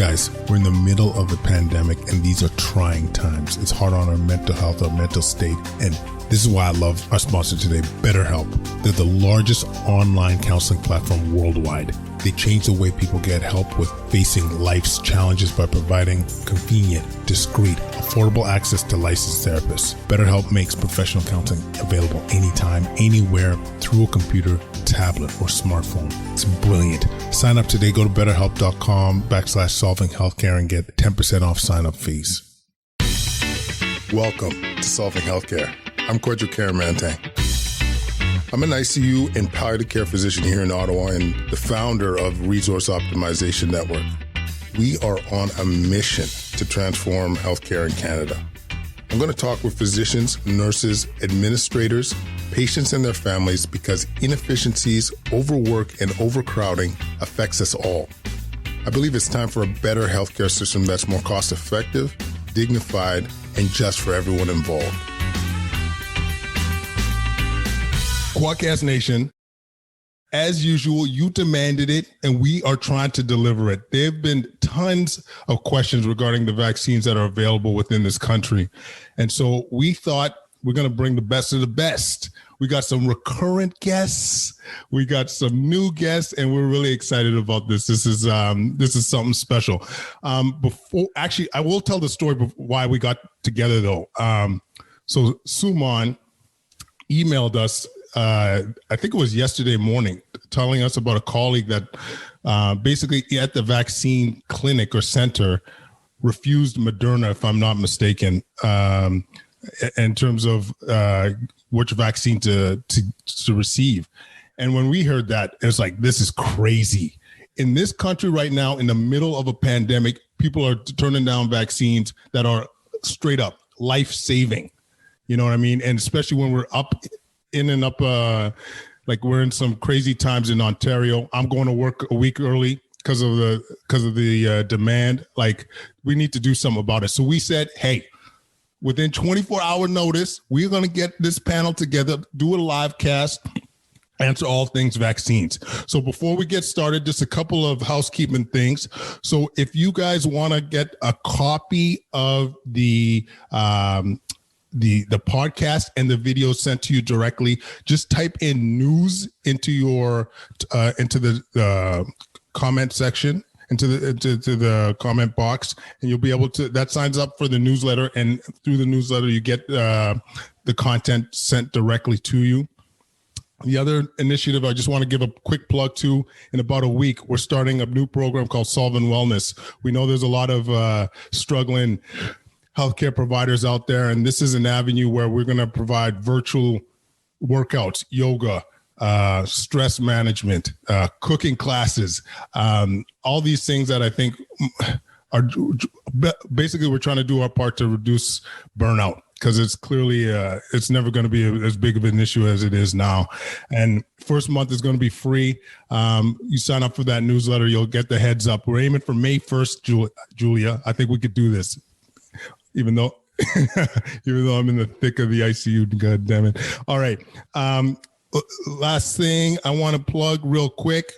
Guys, we're in the middle of a pandemic and these are trying times. It's hard on our mental health, our mental state. And this is why I love our sponsor today, BetterHelp. They're the largest online counseling platform worldwide. They change the way people get help with facing life's challenges by providing convenient, discreet, affordable access to licensed therapists. BetterHelp makes professional counseling available anytime, anywhere, through a computer, tablet, or smartphone. It's brilliant. Sign up today. Go to betterhelp.com/solvinghealthcare and get 10% off sign-up fees. Welcome to Solving Healthcare. I'm Kwadwo Kyeremanteng. I'm an ICU and palliative care physician here in Ottawa and the founder of Resource Optimization Network. We are on a mission to transform healthcare in Canada. I'm going to talk with physicians, nurses, administrators, patients and their families because inefficiencies, overwork, and overcrowding affects us all. I believe it's time for a better healthcare system that's more cost-effective, dignified, and just for everyone involved. Quadcast Nation, as usual, you demanded it, and we are trying to deliver it. There have been tons of questions regarding the vaccines that are available within this country. And so we thought we're going to bring the best of the best. We got some recurrent guests. We got some new guests, and we're really excited about this. This is something special. I will tell the story of why we got together, though. So Suman emailed us, I think it was yesterday morning, telling us about a colleague that basically at the vaccine clinic or center refused Moderna, if I'm not mistaken, in terms of which vaccine to receive. And when we heard that, it's like, this is crazy. In this country right now, in the middle of a pandemic, people are turning down vaccines that are straight up life-saving. You know what I mean? And especially when we're like we're in some crazy times in Ontario. I'm going to work a week early because of the demand. Like, we need to do something about it. So we said, hey, within 24-hour notice, we're going to get this panel together, do a live cast, answer all things vaccines. So before we get started, just a couple of housekeeping things. So if you guys want to get a copy of the podcast and the video sent to you directly, just type in news into the comment section, into the comment box, and you'll be able to, that signs up for the newsletter, and through the newsletter you get the content sent directly to you. The other initiative I just want to give a quick plug to, in about a week, we're starting a new program called Solving Wellness. We know there's a lot of struggling healthcare providers out there, and this is an avenue where we're going to provide virtual workouts, yoga, stress management, cooking classes, all these things that I think are basically, we're trying to do our part to reduce burnout, because it's clearly it's never going to be as big of an issue as it is now. And first month is going to be free. You sign up for that newsletter, you'll get the heads up. We're aiming for May 1st, Julia. I think we could do this. Even though I'm in the thick of the ICU, God damn it. All right. Last thing I want to plug real quick.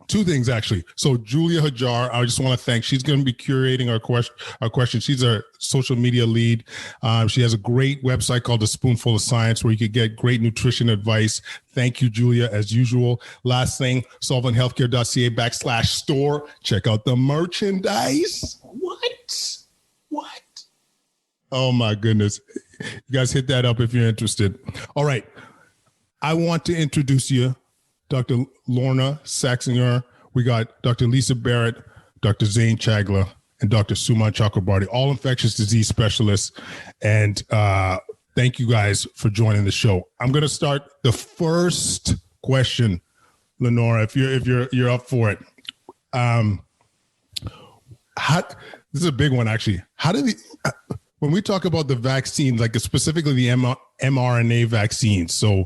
Two things, actually. So Julia Hajar, I just want to thank. She's going to be curating our question. She's our social media lead. She has a great website called The Spoonful of Science, where you could get great nutrition advice. Thank you, Julia, as usual. Last thing, solvinghealthcare.ca/store. Check out the merchandise. What? Oh, my goodness. You guys hit that up if you're interested. All right. I want to introduce you, Dr. Lorna Saxinger. We got Dr. Lisa Barrett, Dr. Zane Chagla, and Dr. Suman Chakrabarti, all infectious disease specialists. And thank you guys for joining the show. I'm going to start the first question, Lenora, if you're up for it. This is a big one, actually. How do when we talk about the vaccines, like specifically the mRNA vaccines, so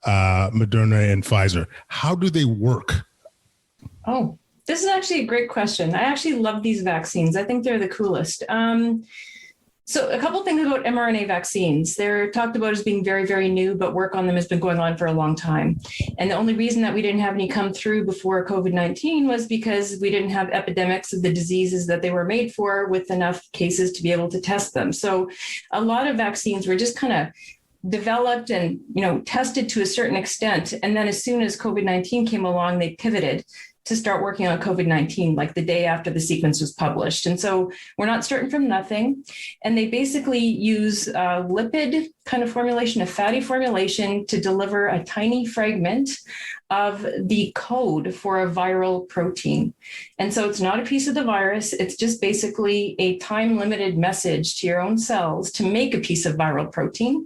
Moderna and Pfizer, how do they work? Oh, this is actually a great question. I actually love these vaccines. I think they're the coolest. So a couple things about mRNA vaccines. They're talked about as being very, very new, but work on them has been going on for a long time. And the only reason that we didn't have any come through before COVID-19 was because we didn't have epidemics of the diseases that they were made for with enough cases to be able to test them. So a lot of vaccines were just kind of developed and, tested to a certain extent. And then as soon as COVID-19 came along, they pivoted to start working on COVID-19, like the day after the sequence was published. And so we're not starting from nothing. And they basically use a lipid kind of formulation, a fatty formulation, to deliver a tiny fragment of the code for a viral protein. And so it's not a piece of the virus. It's just basically a time-limited message to your own cells to make a piece of viral protein.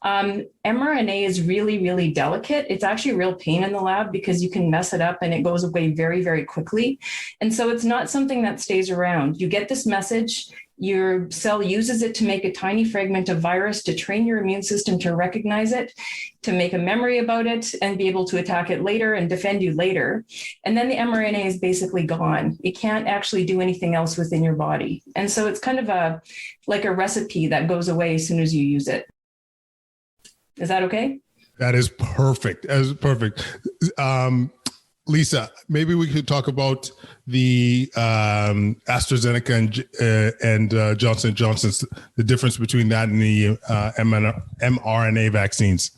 mRNA is really, really delicate. It's actually a real pain in the lab because you can mess it up and it goes away very, very quickly. And so it's not something that stays around. You get this message, your cell uses it to make a tiny fragment of virus to train your immune system to recognize it, to make a memory about it and be able to attack it later and defend you later. And then the mRNA is basically gone. It can't actually do anything else within your body. And so it's kind of like a recipe that goes away as soon as you use it. Is that okay? That is perfect. That is perfect. Lisa, maybe we could talk about the AstraZeneca and Johnson & Johnson's, the difference between that and the mRNA vaccines.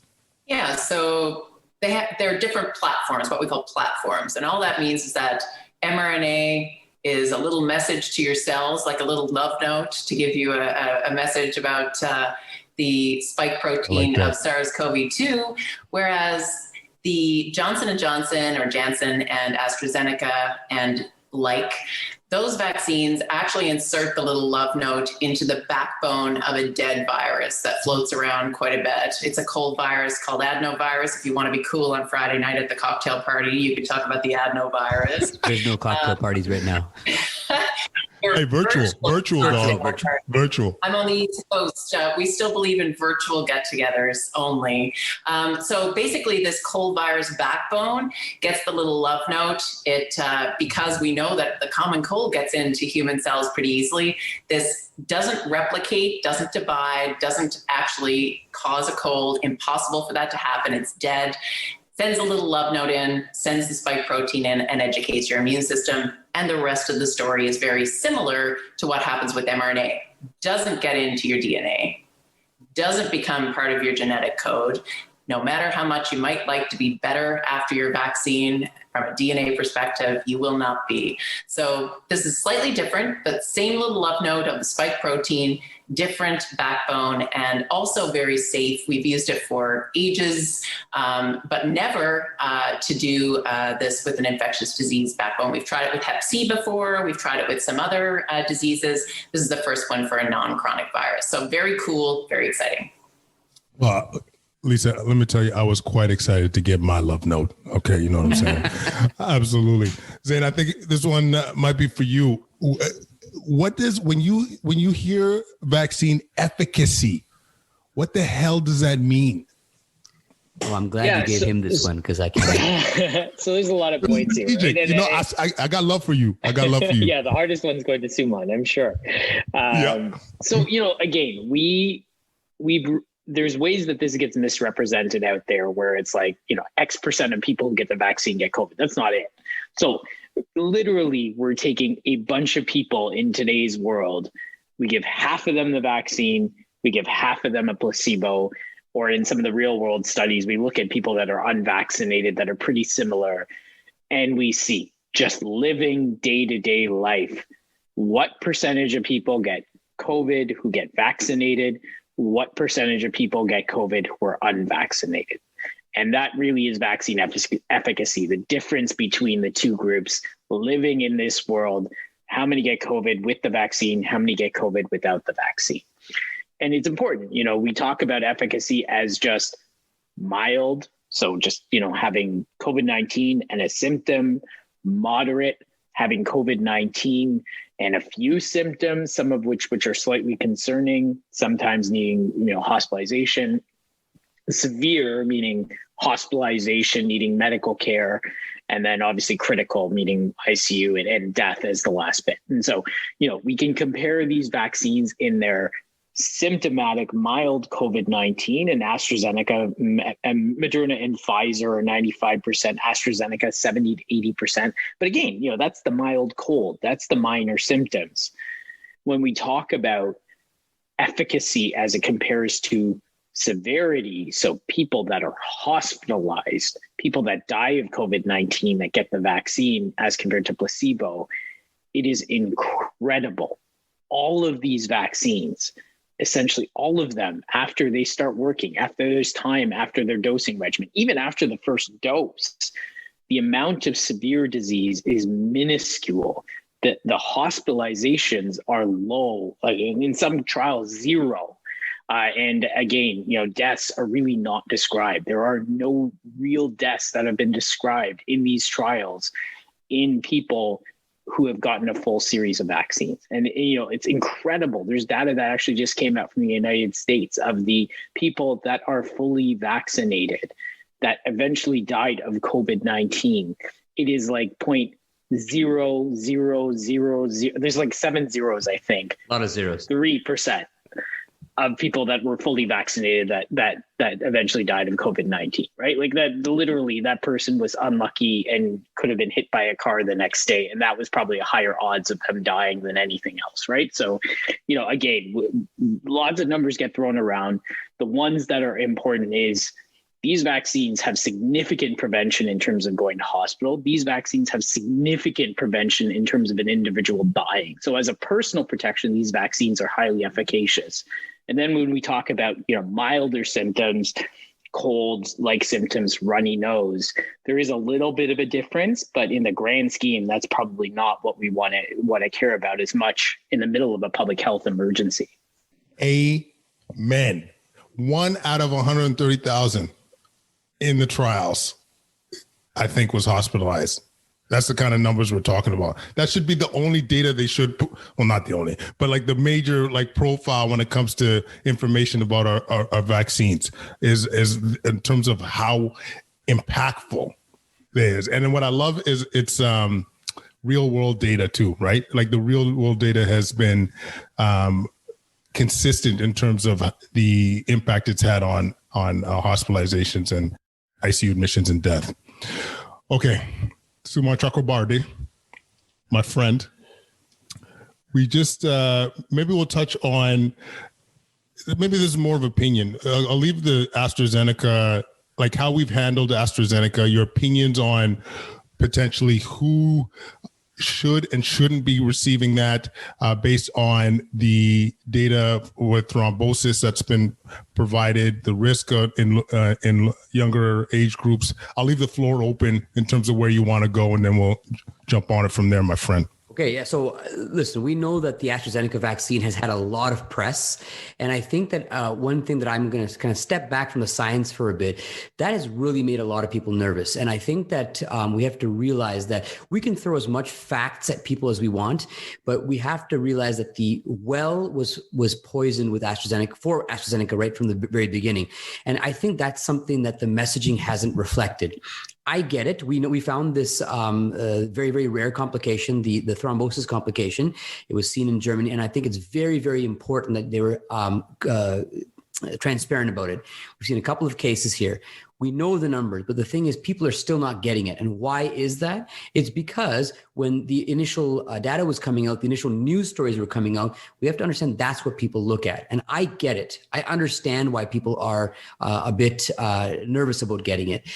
Yeah, so they're different platforms, what we call platforms. And all that means is that mRNA is a little message to your cells, like a little love note to give you a message about the spike protein of SARS-CoV-2, whereas the Johnson & Johnson or Janssen and AstraZeneca and those vaccines actually insert the little love note into the backbone of a dead virus that floats around quite a bit. It's a cold virus called adenovirus. If you want to be cool on Friday night at the cocktail party, you can talk about the adenovirus. There's no cocktail parties right now. Hey, virtual. I'm on the East Coast. We still believe in virtual get-togethers only. So basically, this cold virus backbone gets the little love note. Because we know that the common cold gets into human cells pretty easily. This doesn't replicate, doesn't divide, doesn't actually cause a cold. Impossible for that to happen. It's dead. Sends a little love note in, sends the spike protein in, and educates your immune system. And the rest of the story is very similar to what happens with mRNA. Doesn't get into your DNA, doesn't become part of your genetic code. No matter how much you might like to be better after your vaccine, from a DNA perspective, you will not be. So this is slightly different, but same little love note of the spike protein, different backbone, and also very safe. We've used it for ages, but never to do this with an infectious disease backbone. We've tried it with Hep C before. We've tried it with some other diseases. This is the first one for a non-chronic virus. So very cool, very exciting. Well, Lisa, let me tell you, I was quite excited to get my love note. Okay, you know what I'm saying? Absolutely. Zane, I think this one might be for you. What does, when you hear vaccine efficacy, what the hell does that mean? Well, I'm glad you gave him this one because I can't. So there's a lot of points here. Right? I got love for you. I got love for you. Yeah, the hardest one's going to Suman, I'm sure. So, again, there's ways that this gets misrepresented out there where it's like, X% of people who get the vaccine get COVID. That's not it. So literally, we're taking a bunch of people in today's world. We give half of them the vaccine. We give half of them a placebo. Or in some of the real world studies, we look at people that are unvaccinated that are pretty similar. And we see just living day-to-day life. What percentage of people get COVID who get vaccinated? What percentage of people get COVID who are unvaccinated? And that really is vaccine efficacy, the difference between the two groups living in this world. How many get COVID with the vaccine? How many get COVID without the vaccine? And it's important, we talk about efficacy as just mild. So just, having COVID-19 and a symptom, moderate, having COVID-19 and a few symptoms, some of which are slightly concerning, sometimes needing, hospitalization, severe, meaning hospitalization, needing medical care, and then obviously critical, meaning ICU and death as the last bit. And so, we can compare these vaccines in their symptomatic mild COVID-19, and AstraZeneca and Moderna and Pfizer are 95%, AstraZeneca 70 to 80%. But again, that's the mild cold. That's the minor symptoms. When we talk about efficacy as it compares to severity, so people that are hospitalized, people that die of COVID-19 that get the vaccine as compared to placebo, it is incredible. All of these vaccines, essentially all of them, after they start working, after there's time, after their dosing regimen, even after the first dose, the amount of severe disease is minuscule. The hospitalizations are low, in some trials, 0. And again, deaths are really not described. There are no real deaths that have been described in these trials in people who have gotten a full series of vaccines. And, it's incredible. There's data that actually just came out from the United States of the people that are fully vaccinated that eventually died of COVID-19. It is like 0.0000. There's like 7 zeros, I think. A lot of zeros. 3% of people that were fully vaccinated that eventually died of COVID-19, right? Like that, literally that person was unlucky and could have been hit by a car the next day. And that was probably a higher odds of them dying than anything else, right? So, again, lots of numbers get thrown around. The ones that are important is these vaccines have significant prevention in terms of going to hospital. These vaccines have significant prevention in terms of an individual dying. So as a personal protection, these vaccines are highly efficacious. And then when we talk about, milder symptoms, cold-like symptoms, runny nose, there is a little bit of a difference, but in the grand scheme, that's probably not what we want to care about as much in the middle of a public health emergency. Amen. 1 out of 130,000 in the trials, I think, was hospitalized. That's the kind of numbers we're talking about. That should be the only data they should put. Well, not the only, but like the major profile when it comes to information about our vaccines is in terms of how impactful it is. And then what I love is it's real world data too, right? Like the real world data has been consistent in terms of the impact it's had on hospitalizations and ICU admissions and death. Okay. Sumar Chakrabarti, my friend, we just maybe we'll touch on, maybe this is more of opinion. I'll leave the AstraZeneca, like how we've handled AstraZeneca, your opinions on potentially who should and shouldn't be receiving that based on the data with thrombosis that's been provided, the risk in younger age groups. I'll leave the floor open in terms of where you want to go, and then we'll jump on it from there, my friend. Okay, yeah. So listen, we know that the AstraZeneca vaccine has had a lot of press. And I think that one thing that I'm going to kind of step back from the science for a bit, that has really made a lot of people nervous. And I think that we have to realize that we can throw as much facts at people as we want, but we have to realize that the well was poisoned with AstraZeneca right from the very beginning. And I think that's something that the messaging hasn't reflected. I get it. We know we found this very, very rare complication, the thrombosis complication. It was seen in Germany, and I think it's very, very important that they were transparent about it. We've seen a couple of cases here. We know the numbers, but the thing is, people are still not getting it. And why is that? It's because when the initial data was coming out, the initial news stories were coming out, we have to understand that's what people look at. And I get it. I understand why people are a bit nervous about getting it.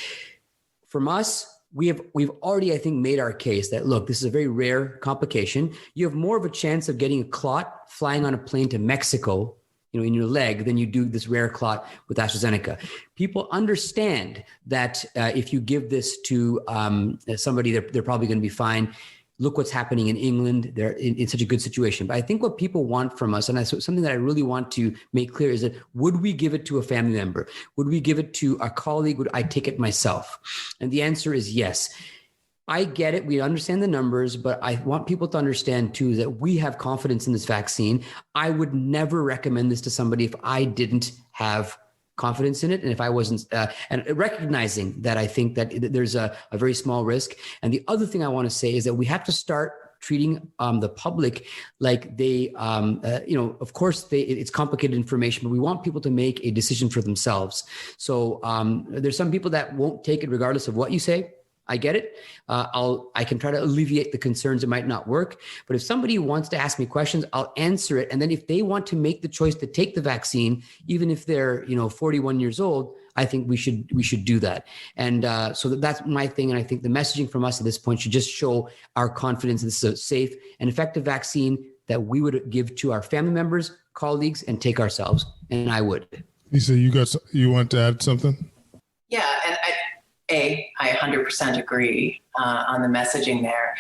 From us, we've already, I think, made our case that, look, this is a very rare complication. You have more of a chance of getting a clot flying on a plane to Mexico, in your leg than you do this rare clot with AstraZeneca. People understand that if you give this to somebody, they're probably going to be fine. Look what's happening in England. They're in such a good situation. But I think what people want from us, and that's something that I really want to make clear, is that would we give it to a family member? Would we give it to a colleague? Would I take it myself? And the answer is yes. I get it. We understand the numbers, but I want people to understand too that we have confidence in this vaccine. I would never recommend this to somebody if I didn't have confidence in it. And if I wasn't, and recognizing that I think that there's a very small risk. And the other thing I want to say is that we have to start treating the public like they, of course, it's complicated information, but we want people to make a decision for themselves. So there's some people that won't take it regardless of what you say. I get it. I can try to alleviate the concerns. It might not work, but if somebody wants to ask me questions, I'll answer it. And then if they want to make the choice to take the vaccine, even if they're 41 years old, I think we should do that. And so that's my thing. And I think the messaging from us at this point should just show our confidence this is a safe and effective vaccine that we would give to our family members, colleagues, and take ourselves. And I would. Lisa, you want to add something? Yeah, and I 100% agree on the messaging there.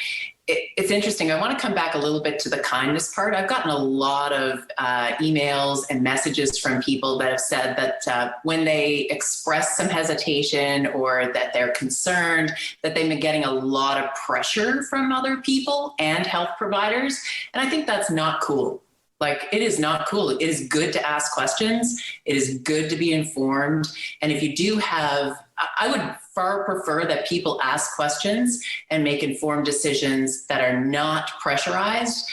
It's interesting. I want to come back a little bit to the kindness part. I've gotten a lot of emails and messages from people that have said that when they express some hesitation or that they're concerned, that they've been getting a lot of pressure from other people and health providers. And I think that's not cool. Like, it is not cool. It is good to ask questions. It is good to be informed. And if you do have, I would far prefer that people ask questions and make informed decisions that are not pressurized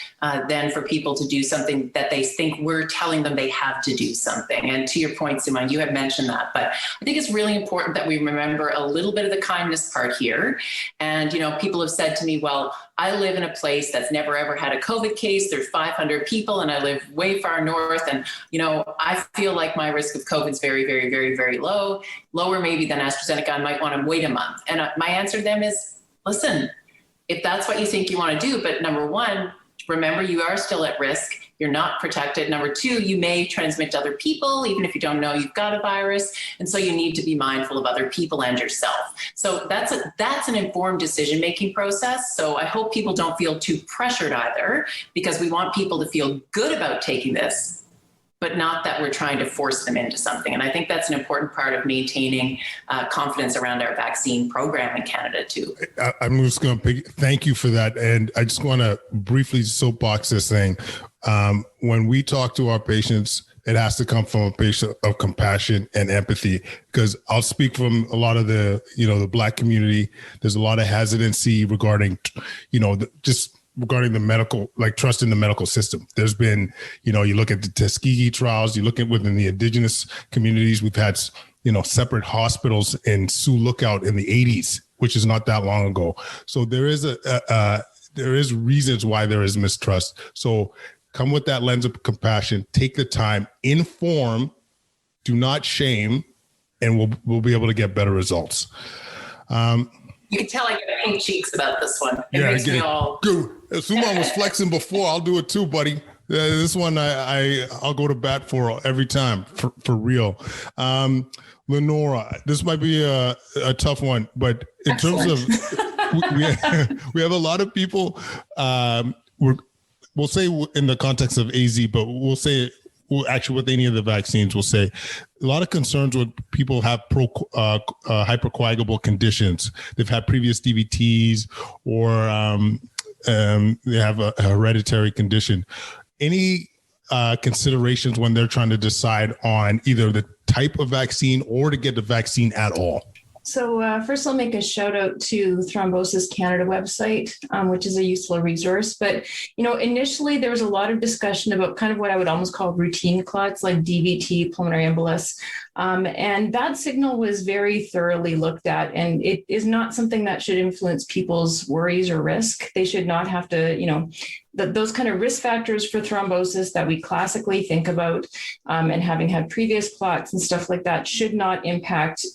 than for people to do something that they think we're telling them they have to do something. And to your point, Simon, you had mentioned that, but I think it's really important that we remember a little bit of the kindness part here. And, people have said to me, well, I live in a place that's never ever had a COVID case. There's 500 people and I live way far north. And, I feel like my risk of COVID is very, very, very, very low, lower maybe than AstraZeneca. I might want to wait a month. And my answer to them is, listen, if that's what you think you want to do, but number one, remember you are still at risk. You're not protected. Number two, you may transmit to other people, even if you don't know you've got a virus. And so you need to be mindful of other people and yourself. So that's an informed decision-making process. So I hope people don't feel too pressured either, because we want people to feel good about taking this, but not that we're trying to force them into something. And I think that's an important part of maintaining confidence around our vaccine program in Canada too. I'm just going to thank you for that. And I just want to briefly soapbox this thing. When we talk to our patients, it has to come from a place of compassion and empathy, because I'll speak from a lot of the Black community. There's a lot of hesitancy regarding, regarding the medical, like trust in the medical system. There's been, you look at the Tuskegee trials, you look at within the indigenous communities, we've had, separate hospitals in Sioux Lookout in the 80s, which is not that long ago. So there is reasons why there is mistrust. So come with that lens of compassion, take the time, inform, do not shame, and we'll be able to get better results. You can tell I get pink cheeks about this one. It makes me all... Dude, Suman was flexing before. I'll do it too, buddy. This one I'll go to bat for every time, for real. Lenora, this might be a tough one, but in terms of... we have a lot of people, we'll say in the context of AZ, but we'll say... actually, with any of the vaccines, we'll say a lot of concerns with people have hypercoagulable conditions. They've had previous DVTs or they have a hereditary condition. Any considerations when they're trying to decide on either the type of vaccine or to get the vaccine at all? So first, I'll make a shout out to Thrombosis Canada website, which is a useful resource. But, initially there was a lot of discussion about kind of what I would almost call routine clots like DVT, pulmonary embolus. And that signal was very thoroughly looked at. And it is not something that should influence people's worries or risk. They should not have to, those kind of risk factors for thrombosis that we classically think about and having had previous clots and stuff like that should not impact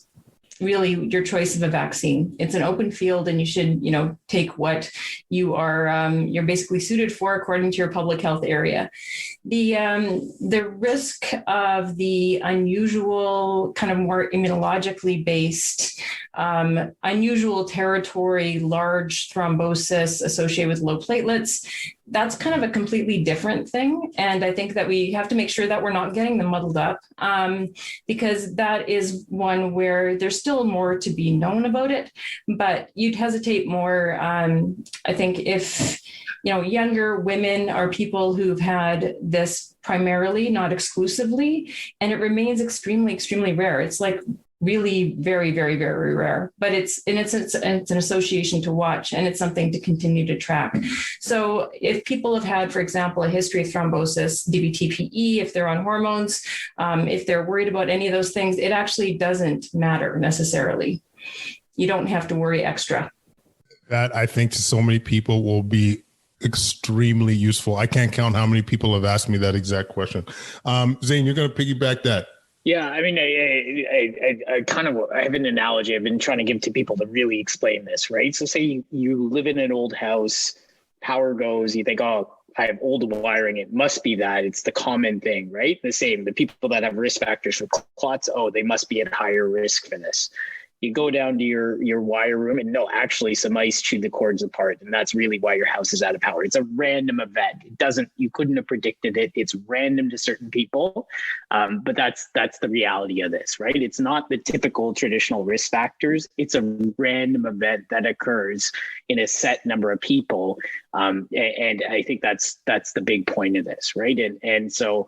really your choice of a vaccine. It's an open field and you should, take what you are, you're basically suited for according to your public health area. The risk of the unusual, kind of more immunologically based, unusual territory, large thrombosis associated with low platelets, that's kind of a completely different thing. And I think that we have to make sure that we're not getting them muddled up because that is one where there's still more to be known about it, but you'd hesitate more. I think if, younger women are people who've had this primarily, not exclusively, and it remains extremely, extremely rare. It's like really very, very, very rare, but it's an association to watch, and it's something to continue to track. So if people have had, for example, a history of thrombosis, DBTPE, if they're on hormones, if they're worried about any of those things, it actually doesn't matter necessarily. You don't have to worry extra. That, I think, to so many people will be extremely useful. I can't count how many people have asked me that exact question. Zane, you're going to piggyback that. Yeah, I mean, I have an analogy I've been trying to give to people to really explain this, right? So say you live in an old house, power goes, you think, oh, I have old wiring, it must be that. It's the common thing, right? The same, the people that have risk factors for clots, oh, they must be at higher risk for this. You go down to your wire room and no, actually some ice chewed the cords apart. And that's really why your house is out of power. It's a random event. You couldn't have predicted it. It's random to certain people. But that's the reality of this, right? It's not the typical traditional risk factors. It's a random event that occurs in a set number of people. And I think that's the big point of this, right? And so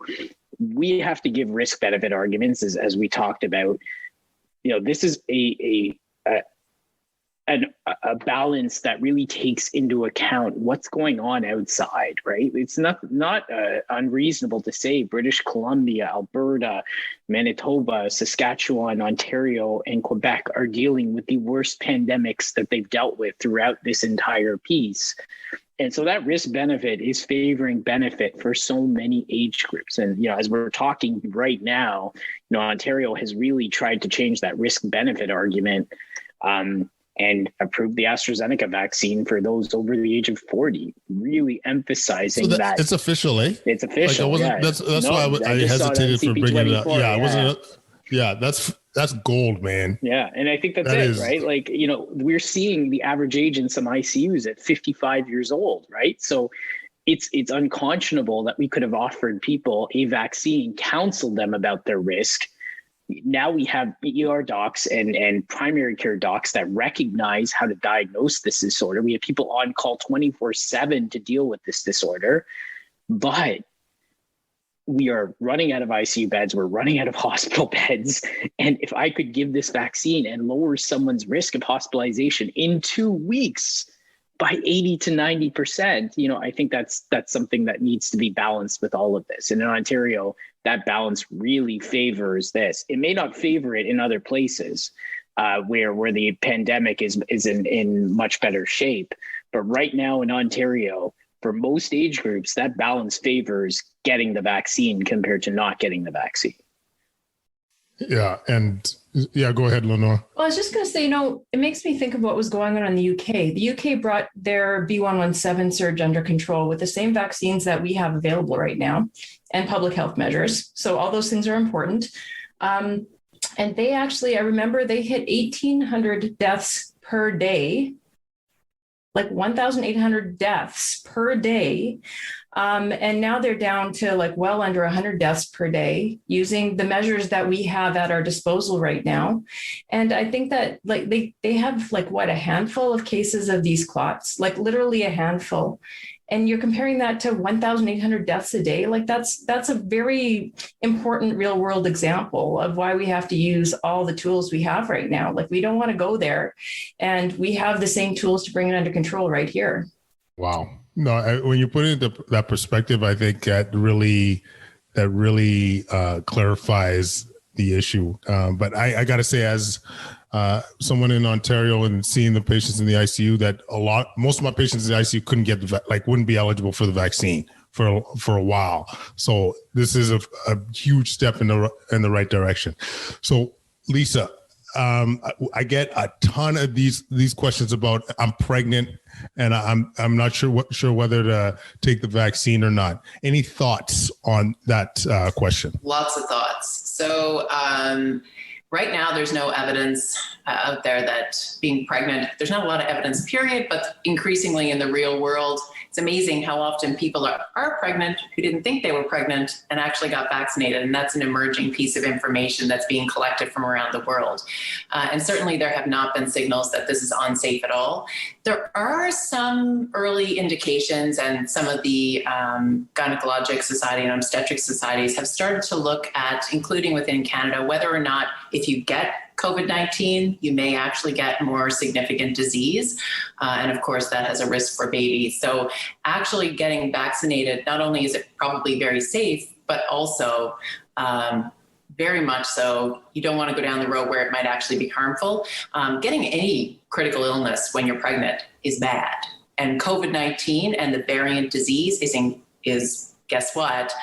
we have to give risk benefit arguments as we talked about. You know, this is a balance that really takes into account what's going on outside, right? It's not unreasonable to say British Columbia, Alberta, Manitoba, Saskatchewan, Ontario, and Quebec are dealing with the worst pandemics that they've dealt with throughout this entire piece. And so that risk benefit is favoring benefit for so many age groups. And, you know, as we're talking right now, you know, Ontario has really tried to change that risk benefit argument and approved the AstraZeneca vaccine for those over the age of 40, really emphasizing that. It's official, eh? It's official. Like that's why I hesitated for bringing it up. Yeah, it wasn't. Yeah, that's gold, man. Yeah, and I think that's it, right? Like, you know, we're seeing the average age in some ICUs at 55 years old, right? So it's unconscionable that we could have offered people a vaccine, counseled them about their risk. Now we have ER docs and primary care docs that recognize how to diagnose this disorder. We have people on call 24/7 to deal with this disorder, but we are running out of ICU beds. We're running out of hospital beds. And if I could give this vaccine and lower someone's risk of hospitalization in 2 weeks by 80 to 90%, you know, I think that's something that needs to be balanced with all of this. And in Ontario, that balance really favors this. It may not favor it in other places where the pandemic is in much better shape. But right now in Ontario, for most age groups, that balance favors getting the vaccine compared to not getting the vaccine. Yeah. And yeah, go ahead, Lenore. Well, I was just going to say, you know, it makes me think of what was going on in the UK. The UK brought their B117 surge under control with the same vaccines that we have available right now and public health measures. So all those things are important. And they actually, I remember they hit 1,800 deaths per day, like 1,800 deaths per day. And now they're down to like well under 100 deaths per day using the measures that we have at our disposal right now. And I think that like they have like a handful of cases of these clots, like literally a handful. And you're comparing that to 1,800 deaths a day. Like that's a very important real world example of why we have to use all the tools we have right now. Like we don't want to go there, and we have the same tools to bring it under control right here. Wow. No, when you put it into that perspective, I think that really clarifies the issue. But I got to say, as someone in Ontario and seeing the patients in the ICU, that most of my patients in the ICU couldn't get wouldn't be eligible for the vaccine for a while. So this is a huge step in the right direction. So Lisa, I get a ton of these questions about I'm pregnant and I'm not sure whether to take the vaccine or not. Any thoughts on that question? Lots of thoughts. So right now, there's no evidence out there that being pregnant, there's not a lot of evidence, period, but increasingly in the real world, it's amazing how often people are pregnant who didn't think they were pregnant and actually got vaccinated. And that's an emerging piece of information that's being collected from around the world. And certainly there have not been signals that this is unsafe at all. There are some early indications, and some of the gynecologic society and obstetric societies have started to look at, including within Canada, whether or not if you get COVID-19, you may actually get more significant disease. And of course, that has a risk for babies. So actually getting vaccinated, not only is it probably very safe, but also very much so, you don't want to go down the road where it might actually be harmful. Getting any critical illness when you're pregnant is bad. And COVID-19 and the variant disease is guess what,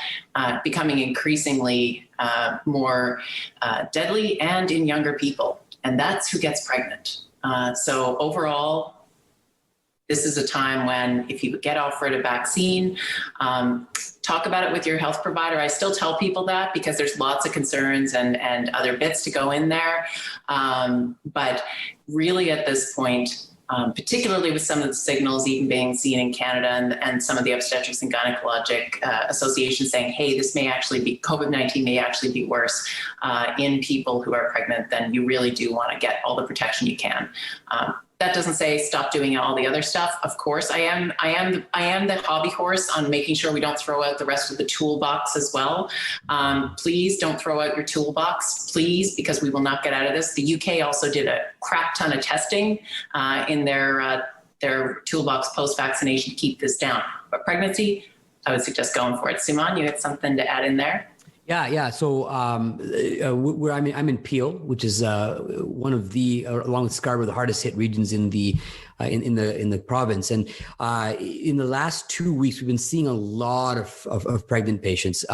becoming increasingly more deadly and in younger people. And that's who gets pregnant. So overall, this is a time when if you get offered a vaccine, talk about it with your health provider. I still tell people that because there's lots of concerns and other bits to go in there. But really at this point, particularly with some of the signals even being seen in Canada and some of the obstetrics and gynecologic associations saying, hey, this may actually be, COVID-19 may actually be worse in people who are pregnant, then you really do want to get all the protection you can. That doesn't say stop doing all the other stuff. Of course, I am the hobby horse on making sure we don't throw out the rest of the toolbox as well. Please don't throw out your toolbox, please, because we will not get out of this. The UK also did a crap ton of testing in their toolbox post-vaccination to keep this down. But pregnancy, I would suggest going for it. Suman, you had something to add in there? Yeah. So where I'm in Peel, which is one of the, along with Scarborough, the hardest hit regions in the province. And in the last 2 weeks, we've been seeing a lot of pregnant patients.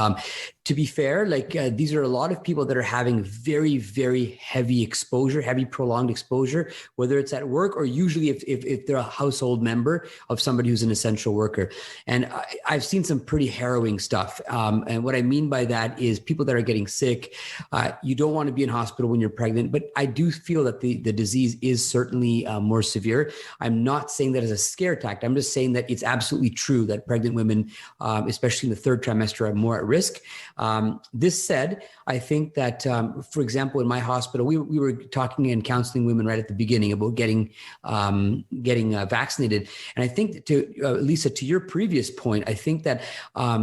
To be fair, these are a lot of people that are having very, very heavy exposure, heavy prolonged exposure, whether it's at work or usually if they're a household member of somebody who's an essential worker. And I've seen some pretty harrowing stuff. And what I mean by that is people that are getting sick. You don't want to be in hospital when you're pregnant, but I do feel that the disease is certainly more severe. I'm not saying that as a scare tactic. I'm just saying that it's absolutely true that pregnant women, especially in the third trimester, are more at risk. This said, I think that, for example, in my hospital, we were talking and counseling women right at the beginning about getting vaccinated. And I think Lisa, to your previous point, I think that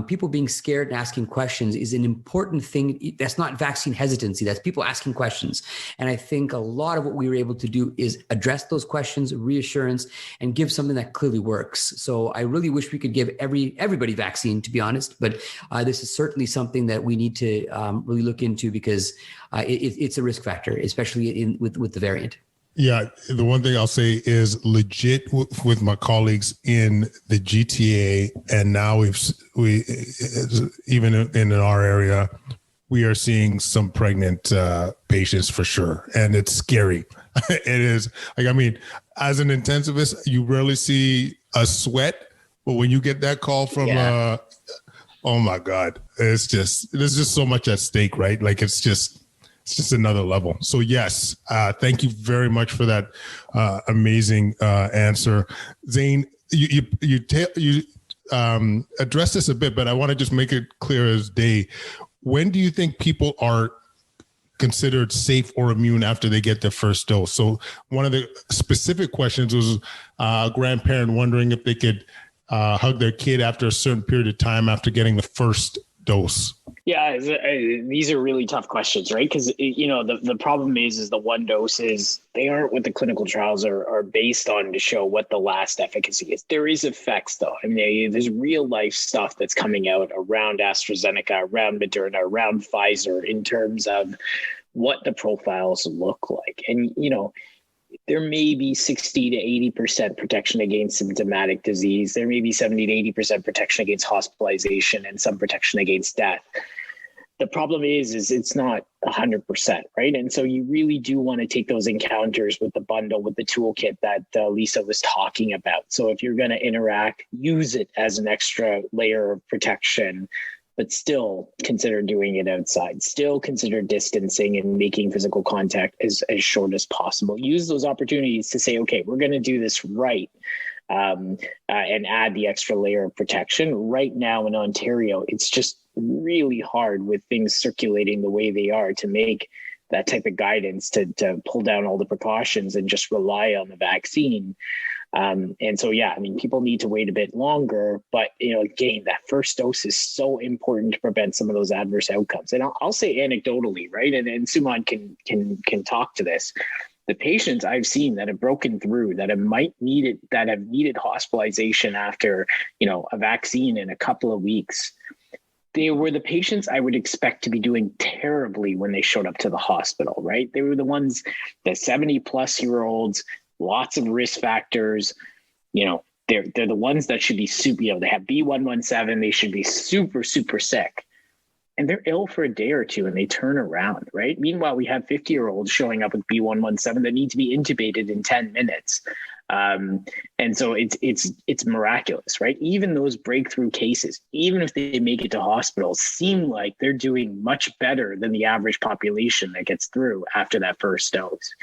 people being scared and asking questions is an important thing. That's not vaccine hesitancy. That's people asking questions. And I think a lot of what we were able to do is address those questions, reassurance, and give something that clearly works. So I really wish we could give everybody vaccine, to be honest, but this is certainly something that we need to really look into because it's a risk factor, especially with the variant. Yeah, the one thing I'll say is legit with my colleagues in the GTA, and now we even in our area, we are seeing some pregnant patients for sure, and it's scary. It is as an intensivist, you rarely see a sweat, but when you get that call from oh my God, there's just so much at stake, right? It's just another level. So yes, thank you very much for that amazing answer. Zane, you addressed this a bit, but I want to just make it clear as day. When do you think people are considered safe or immune after they get their first dose? So one of the specific questions was a grandparent wondering if they could hug their kid after a certain period of time after getting the first dose. Yeah, these are really tough questions, right? Because, the problem is the one doses, they aren't what the clinical trials are based on to show what the last efficacy is. There is effects, though. There's real life stuff that's coming out around AstraZeneca, around Moderna, around Pfizer in terms of what the profiles look like. And, there may be 60 to 80% protection against symptomatic disease. There may be 70 to 80% protection against hospitalization and some protection against death. The problem is it's not 100%, right? And so you really do want to take those encounters with the bundle, with the toolkit that Lisa was talking about. So if you're going to interact, use it as an extra layer of protection, but still consider doing it outside. Still consider distancing and making physical contact as short as possible. Use those opportunities to say, okay, we're going to do this right. And add the extra layer of protection. Right now in Ontario, it's just really hard with things circulating the way they are to make that type of guidance to pull down all the precautions and just rely on the vaccine. And so, yeah, I mean, people need to wait a bit longer, but, again, that first dose is so important to prevent some of those adverse outcomes. And I'll say anecdotally, right? And Suman can talk to this. The patients I've seen that have broken through, that have needed hospitalization after, a vaccine in a couple of weeks, they were the patients I would expect to be doing terribly when they showed up to the hospital, right? They were the ones, the 70-plus-year-olds, lots of risk factors. They're the ones that should be super, they have B117, they should be super, super sick. And they're ill for a day or two and they turn around, right? Meanwhile, we have 50-year-olds showing up with B117 that need to be intubated in 10 minutes. And so it's miraculous, right? Even those breakthrough cases, even if they make it to hospital, seem like they're doing much better than the average population that gets through after that first dose.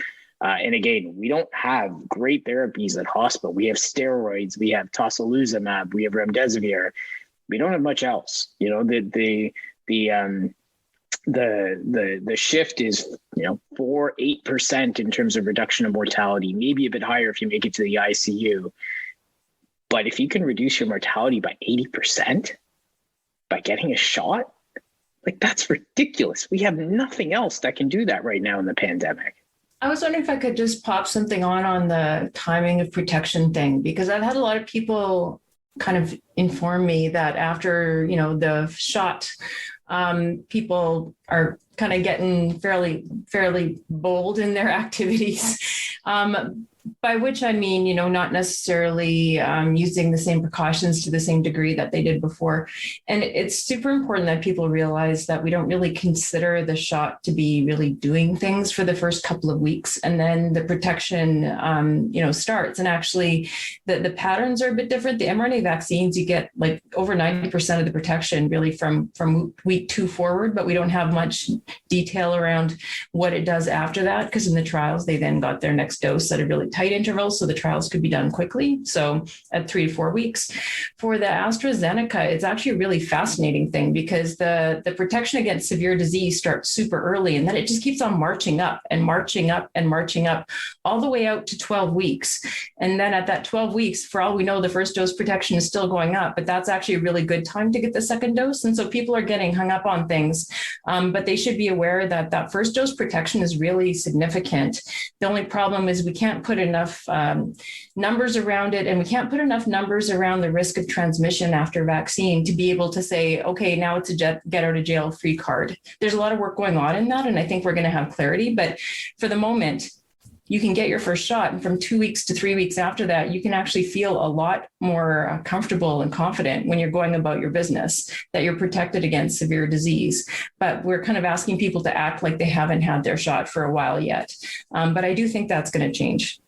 And again, we don't have great therapies at hospital. We have steroids, we have tocilizumab, we have remdesivir. We don't have much else. The shift is 4-8% in terms of reduction of mortality, maybe a bit higher if you make it to the ICU. But if you can reduce your mortality by 80% by getting a shot, like, that's ridiculous. We have nothing else that can do that right now in the pandemic. I was wondering if I could just pop something on the timing of protection thing, because I've had a lot of people kind of inform me that after, the shot, people are kind of getting fairly bold in their activities, by which I mean, not necessarily using the same precautions to the same degree that they did before. And it's super important that people realize that we don't really consider the shot to be really doing things for the first couple of weeks. And then the protection, starts. And actually, the patterns are a bit different. The mRNA vaccines, you get like over 90% of the protection really from week 2 forward, but we don't have much detail around what it does after that, because in the trials, they then got their next dose at a really tight intervals, so the trials could be done quickly. So at 3 to 4 weeks. For the AstraZeneca, it's actually a really fascinating thing, because the protection against severe disease starts super early, and then it just keeps on marching up and marching up and marching up all the way out to 12 weeks. And then at that 12 weeks, for all we know, the first dose protection is still going up, but that's actually a really good time to get the second dose. And so people are getting hung up on things, but they should be aware that that first dose protection is really significant. The only problem is we can't put enough numbers around it, and we can't put enough numbers around the risk of transmission after vaccine to be able to say, okay, now it's a get out of jail free card. There's a lot of work going on in that, and I think we're going to have clarity. But for the moment, you can get your first shot, and from 2 weeks to 3 weeks after that, you can actually feel a lot more comfortable and confident when you're going about your business, that you're protected against severe disease. But we're kind of asking people to act like they haven't had their shot for a while yet. But I do think that's going to change.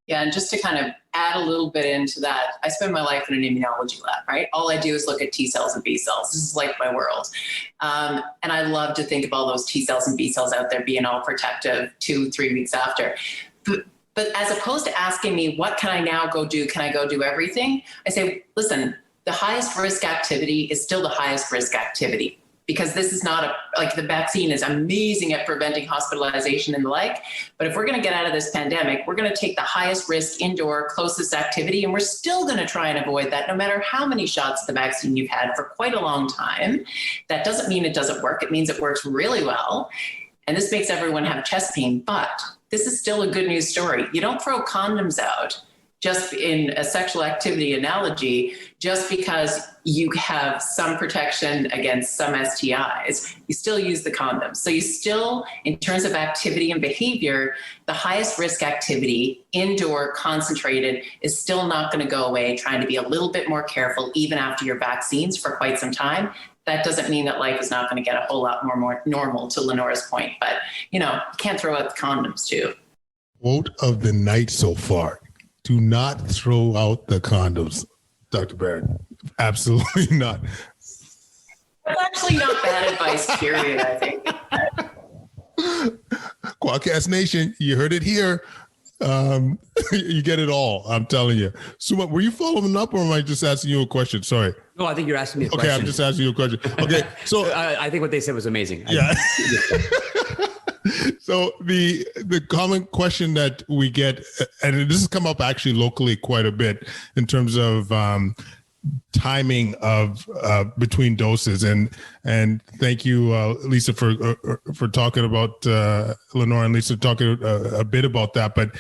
Yeah, and just to kind of add a little bit into that, I spend my life in an immunology lab, right? All I do is look at T cells and B cells. This is like my world. And I love to think of all those T cells and B cells out there being all protective 2-3 weeks after. But as opposed to asking me, what can I now go do? Can I go do everything? I say, listen, the highest risk activity is still the highest risk activity, because this is not like the vaccine is amazing at preventing hospitalization and the like. But if we're going to get out of this pandemic, we're going to take the highest risk indoor closest activity, and we're still going to try and avoid that no matter how many shots of the vaccine you've had for quite a long time. That doesn't mean it doesn't work. It means it works really well. And this makes everyone have chest pain, but this is still a good news story. You don't throw condoms out, just in a sexual activity analogy, just because you have some protection against some STIs. You still use the condoms. So you still, in terms of activity and behavior, the highest risk activity, indoor, concentrated, is still not going to go away. Trying to be a little bit more careful even after your vaccines for quite some time. That doesn't mean that life is not going to get a whole lot more normal, to Lenora's point. But, you can't throw out the condoms too. Quote of the night so far: do not throw out the condoms, Dr. Barrett. Absolutely not. That's actually not bad advice, period, I think. Quadcast Nation, you heard it here. You get it all. I'm telling you. Suma, were you following up, or am I just asking you a question? Sorry. No, I think you're asking me a question. Okay, I'm just asking you a question. Okay, so I think what they said was amazing. Yeah. So the common question that we get, and this has come up actually locally quite a bit in terms of timing of between doses, and thank you, Lisa, for talking about Lenore and Lisa talking a bit about that. But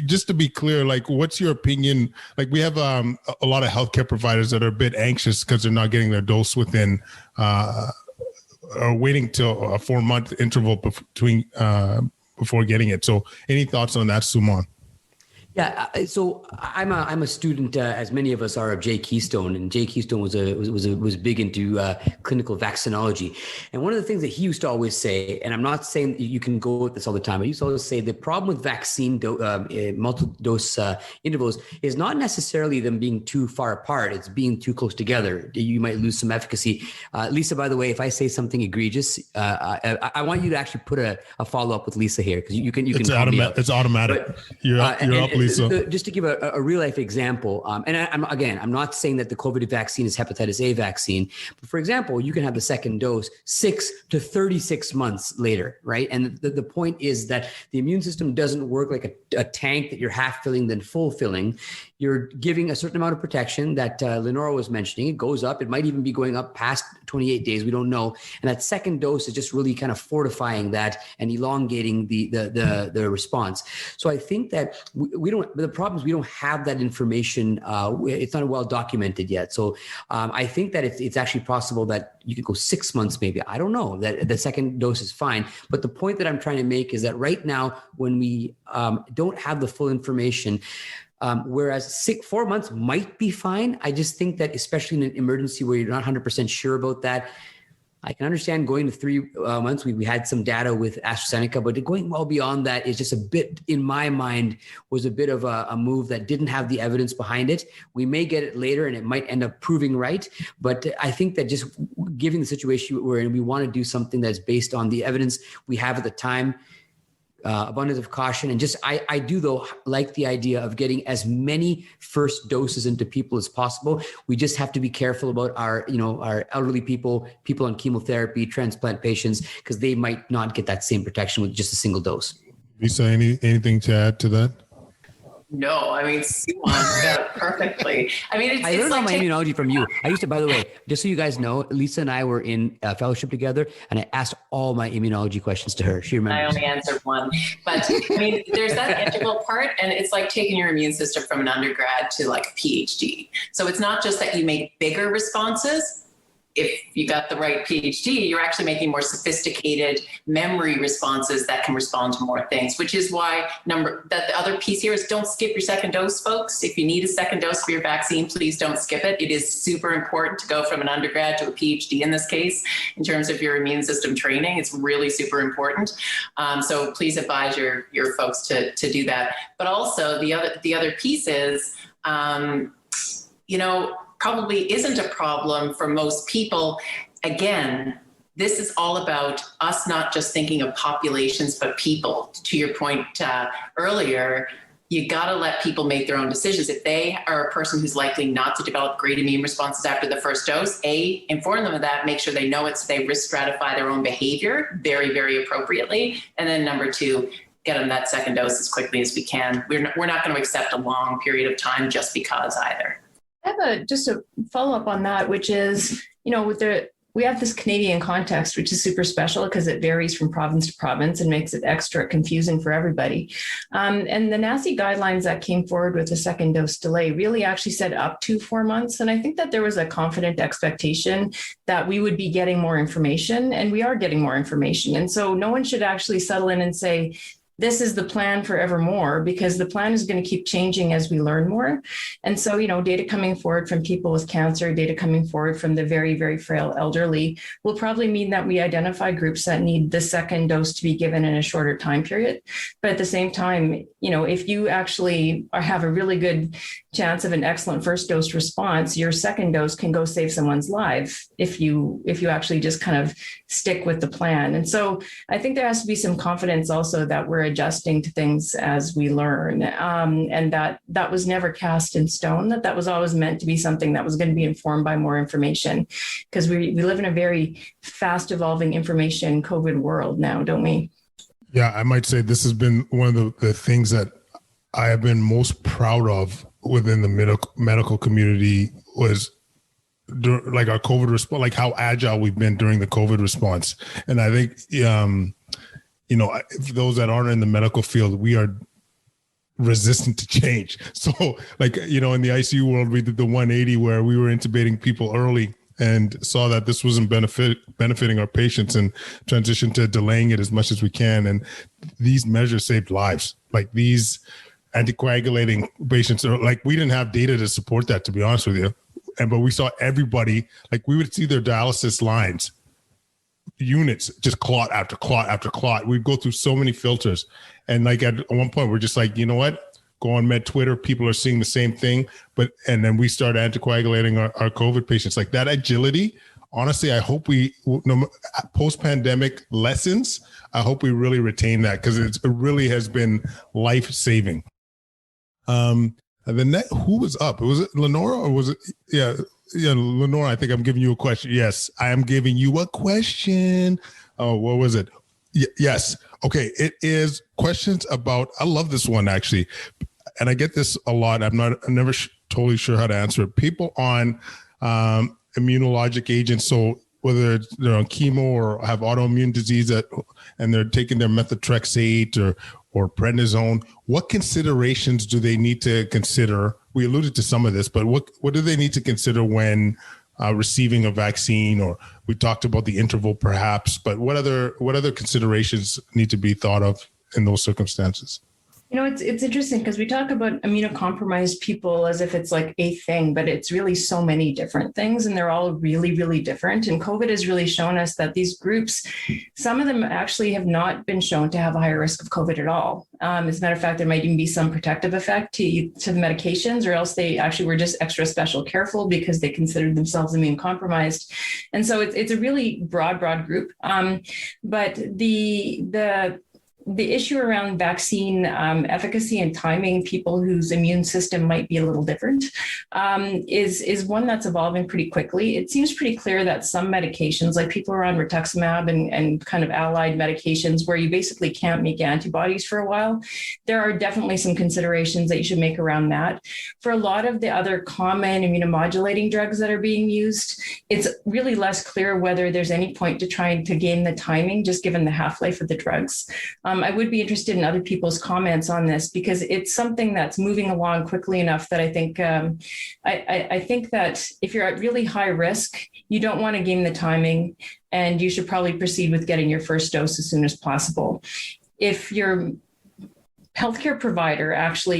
just to be clear, like, what's your opinion? Like, we have a lot of healthcare providers that are a bit anxious because they're not getting their dose within. Or waiting till a 4-month interval between before getting it. So, any thoughts on that, Suman? Yeah, so I'm a student, as many of us are, of Jay Keystone, and Jay Keystone was big into clinical vaccinology. And one of the things that he used to always say, and I'm not saying you can go with this all the time, but he used to always say the problem with vaccine multiple dose intervals is not necessarily them being too far apart; it's being too close together. You might lose some efficacy. Lisa, by the way, if I say something egregious, I want you to actually put a follow up with Lisa here, because you can. It's automatic. But, you're up, Lisa. Just to give a real life example, and I'm not saying that the COVID vaccine is hepatitis A vaccine, but for example, you can have the second dose 6 to 36 months later, right? And the point is that the immune system doesn't work like a tank that you're half filling then full filling. You're giving a certain amount of protection that Lenora was mentioning. It goes up. It might even be going up past 28 days. We don't know. And that second dose is just really kind of fortifying that and elongating the response. So I think that we don't. The problem is we don't have that information. It's not well documented yet. So I think that it's actually possible that you could go 6 months, maybe. I don't know. That the second dose is fine. But the point that I'm trying to make is that right now, when we don't have the full information, whereas 4 months might be fine. I just think that, especially in an emergency where you're not 100% sure about that, I can understand going to 3 months. We had some data with AstraZeneca, but going well beyond that is just a bit, in my mind, was a bit of a move that didn't have the evidence behind it. We may get it later and it might end up proving right. But I think that just given the situation we're in, we want to do something that's based on the evidence we have at the time. Abundance of caution. And just, I do though like the idea of getting as many first doses into people as possible. We just have to be careful about our elderly people on chemotherapy, transplant patients, because they might not get that same protection with just a single dose. Lisa, anything to add to that? No, I mean, Suman got it perfectly. I mean, I learned all my immunology from you. I used to, by the way, just so you guys know, Lisa and I were in fellowship together, and I asked all my immunology questions to her. She remembers. I only answered one, but I mean, there's that integral part, and it's like taking your immune system from an undergrad to like a PhD. So it's not just that you make bigger responses. If you got the right PhD, you're actually making more sophisticated memory responses that can respond to more things, which is why the other piece here is don't skip your second dose, folks. If you need a second dose for your vaccine, please don't skip it. It is super important to go from an undergrad to a PhD in this case, in terms of your immune system training. It's really super important. So please advise your folks to do that. But also the other piece is, probably isn't a problem for most people. Again, this is all about us not just thinking of populations, but people. To your point earlier, you got to let people make their own decisions. If they are a person who's likely not to develop great immune responses after the first dose, inform them of that, make sure they know it so they risk stratify their own behavior very, very appropriately. And then number 2, get them that second dose as quickly as we can. We're not going to accept a long period of time just because either. I have just a follow up on that, which is, we have this Canadian context, which is super special because it varies from province to province and makes it extra confusing for everybody. And the NACI guidelines that came forward with the second dose delay really actually said up to 4 months. And I think that there was a confident expectation that we would be getting more information, and we are getting more information. And so no one should actually settle in and say, this is the plan forevermore, because the plan is going to keep changing as we learn more. And so, data coming forward from people with cancer, data coming forward from the very, very frail elderly will probably mean that we identify groups that need the second dose to be given in a shorter time period. But at the same time, if you actually have a really good chance of an excellent first dose response, your second dose can go save someone's life if you actually just kind of stick with the plan. And so I think there has to be some confidence also that we're adjusting to things as we learn, and that was never cast in stone, that was always meant to be something that was going to be informed by more information, because we live in a very fast evolving information COVID world now, don't we? Yeah, I might say this has been one of the things that I have been most proud of within the medical community was like our COVID response, like how agile we've been during the COVID response. And I think, for those that aren't in the medical field, we are resistant to change. So like, in the ICU world, we did the 180 where we were intubating people early and saw that this wasn't benefiting our patients and transitioned to delaying it as much as we can. And these measures saved lives. Like these anticoagulating patients are like, we didn't have data to support that, to be honest with you. But we saw everybody, like we would see their dialysis lines, units, just clot after clot after clot. We'd go through so many filters. And like at one point, we're just like, you know what? Go on Med Twitter. People are seeing the same thing. And then we start anticoagulating our COVID patients. Like that agility, honestly, I hope post-pandemic lessons, I hope we really retain that because it really has been life-saving. And then who was up? Was it Lenora or was it? Yeah, Lenora, I think I'm giving you a question. Yes, I am giving you a question. Oh, what was it? Yes. Okay. It is questions about, I love this one actually. And I get this a lot. I'm never totally sure how to answer it. People on immunologic agents. So whether they're on chemo or have autoimmune disease and they're taking their methotrexate or prednisone, what considerations do they need to consider? We alluded to some of this, but what do they need to consider when receiving a vaccine? Or we talked about the interval perhaps, but what other considerations need to be thought of in those circumstances? It's interesting because we talk about immunocompromised people as if it's like a thing, but it's really so many different things and they're all really, really different. And COVID has really shown us that these groups, some of them actually have not been shown to have a higher risk of COVID at all. As a matter of fact, there might even be some protective effect to the medications, or else they actually were just extra special careful because they considered themselves immune compromised. And so it's a really broad group. But the issue around vaccine efficacy and timing people whose immune system might be a little different is one that's evolving pretty quickly. It seems pretty clear that some medications, like people are on rituximab and kind of allied medications where you basically can't make antibodies for a while, there are definitely some considerations that you should make around that. For a lot of the other common immunomodulating drugs that are being used, it's really less clear whether there's any point to trying to gain the timing, just given the half-life of the drugs. I would be interested in other people's comments on this because it's something that's moving along quickly enough that I think I think that if you're at really high risk, you don't want to game the timing and you should probably proceed with getting your first dose as soon as possible. If your healthcare provider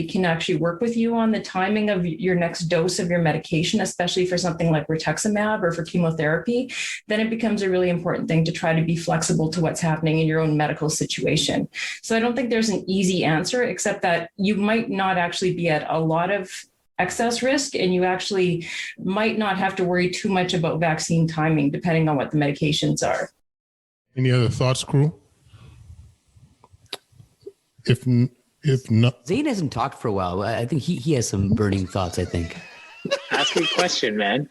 can work with you on the timing of your next dose of your medication, especially for something like rituximab or for chemotherapy, then it becomes a really important thing to try to be flexible to what's happening in your own medical situation. So I don't think there's an easy answer, except that you might not actually be at a lot of excess risk, and you actually might not have to worry too much about vaccine timing, depending on what the medications are. Any other thoughts, crew? If not, Zane hasn't talked for a while. I think he has some burning thoughts, I think. Ask me a question, man.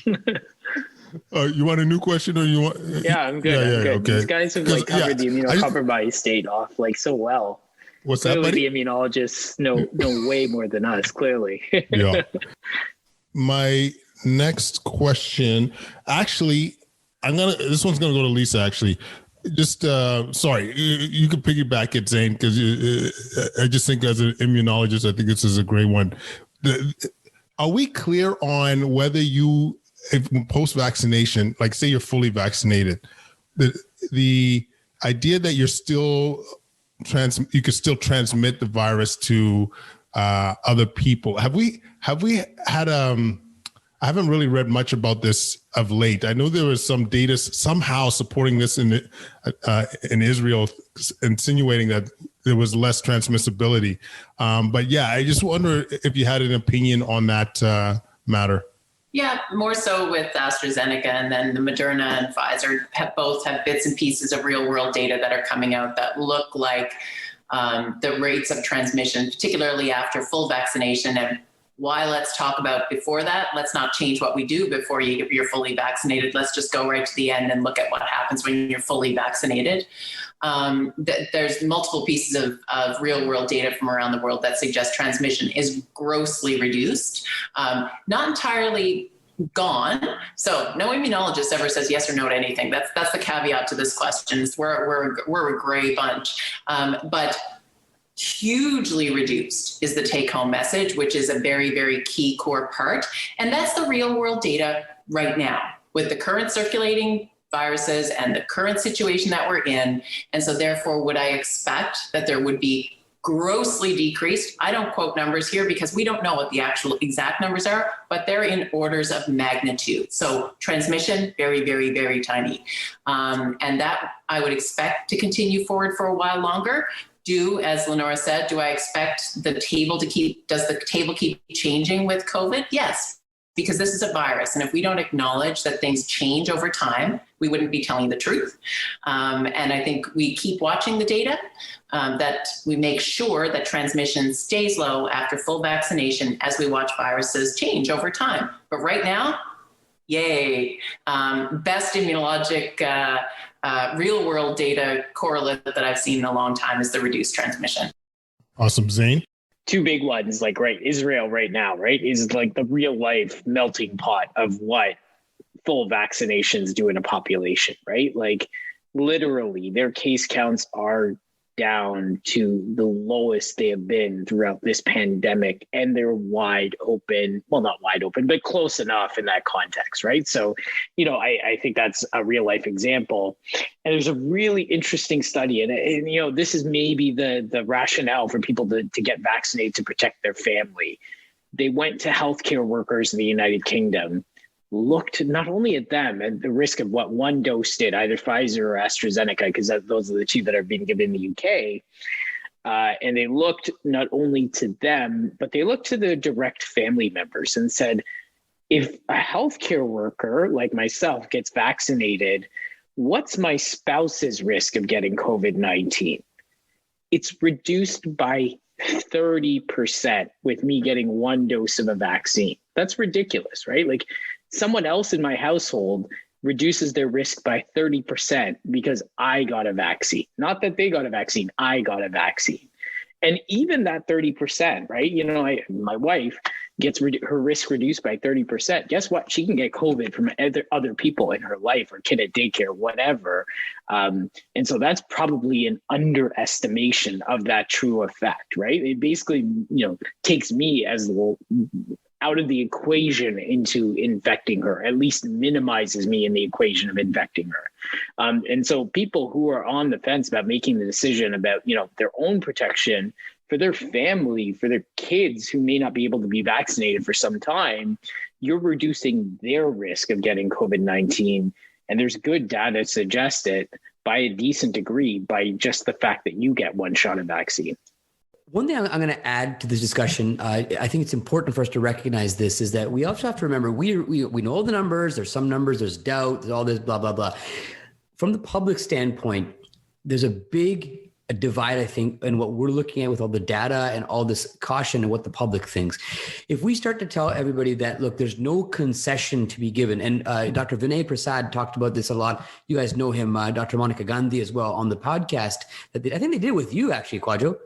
You want a new question or you want? Yeah, I'm good. I'm good. Okay. These guys have covered the immunocompromised state off so well. What's clearly that, buddy? The immunologists know way more than us, clearly. Yeah. My next question, actually, this one's gonna go to Lisa, actually. Just sorry, you can piggyback it, Zane, because I just think as an immunologist, I think this is a great one. Are we clear on whether if post-vaccination, like say you're fully vaccinated, the idea that you're still you could still transmit the virus to other people? Have we had I haven't really read much about this of late. I know there was some data somehow supporting this in Israel, insinuating that there was less transmissibility. But yeah, I just wonder if you had an opinion on that matter. Yeah, more so with AstraZeneca, and then the Moderna and Pfizer both have bits and pieces of real world data that are coming out that look like the rates of transmission, particularly after full vaccination, have Why let's talk about before that? Let's not change what we do before you're fully vaccinated. Let's just go right to the end and look at what happens when you're fully vaccinated. There's multiple pieces of real world data from around the world that suggest transmission is grossly reduced, not entirely gone. So no immunologist ever says yes or no to anything. That's the caveat to this question. We're a gray bunch, but hugely reduced is the take home message, which is a very, very key core part. And that's the real world data right now with the current circulating viruses and the current situation that we're in. And so therefore, would I expect that there would be grossly decreased? I don't quote numbers here because we don't know what the actual exact numbers are, but they're in orders of magnitude. So transmission, very, very, very tiny. And that I would expect to continue forward for a while longer. As Lenora said, do I expect does the table keep changing with COVID? Yes, because this is a virus. And if we don't acknowledge that things change over time, we wouldn't be telling the truth. And I think we keep watching the data, that we make sure that transmission stays low after full vaccination as we watch viruses change over time. But right now, yay, best immunologic real world data correlate that I've seen in a long time is the reduced transmission. Awesome. Zane? Two big ones, like, right, Israel right now, right, is like the real life melting pot of what full vaccinations do in a population, right? Like literally their case counts are down to the lowest they have been throughout this pandemic, and they're wide open, well, not wide open, but close enough in that context, right? So, I think that's a real life example. And there's a really interesting study, and this is maybe the rationale for people to get vaccinated to protect their family. They went to healthcare workers in the United Kingdom, looked not only at them and the risk of what one dose did, either Pfizer or AstraZeneca, because those are the two that are being given in the UK. And they looked not only to them, but they looked to their direct family members and said, if a healthcare worker like myself gets vaccinated, what's my spouse's risk of getting COVID-19? It's reduced by 30% with me getting one dose of a vaccine. That's ridiculous, right? Like, someone else in my household reduces their risk by 30% because I got a vaccine. Not that they got a vaccine, I got a vaccine. And even that 30%, right? My wife gets her risk reduced by 30%. Guess what? She can get COVID from other people in her life, or kid at daycare, whatever. And so that's probably an underestimation of that true effect, right? It basically, takes me as out of the equation into infecting her, at least minimizes me in the equation of infecting her. And so people who are on the fence about making the decision about, their own protection for their family, for their kids who may not be able to be vaccinated for some time, you're reducing their risk of getting COVID-19. And there's good data to suggest it by a decent degree by just the fact that you get one shot of vaccine. One thing I'm going to add to this discussion, I think it's important for us to recognize this, is that we also have to remember we know all the numbers. There's some numbers, there's doubt, there's all this blah, blah, blah. From the public standpoint, there's a big divide, I think, in what we're looking at with all the data and all this caution and what the public thinks. If we start to tell everybody that, look, there's no concession to be given, and Dr. Vinay Prasad talked about this a lot. You guys know him, Dr. Monica Gandhi as well, on the podcast. I think they did with you, actually, Kwadwo.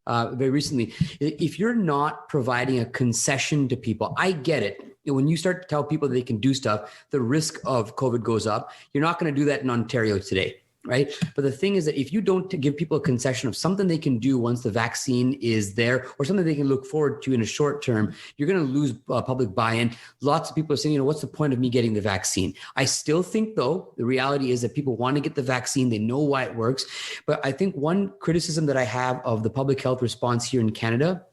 Very recently, if you're not providing a concession to people, I get it. When you start to tell people that they can do stuff, the risk of COVID goes up. You're not going to do that in Ontario today, right? But the thing is that if you don't give people a concession of something they can do once the vaccine is there, or something they can look forward to in a short term, you're going to lose public buy-in. Lots of people are saying, what's the point of me getting the vaccine? I still think, though, the reality is that people want to get the vaccine. They know why it works. But I think one criticism that I have of the public health response here in Canada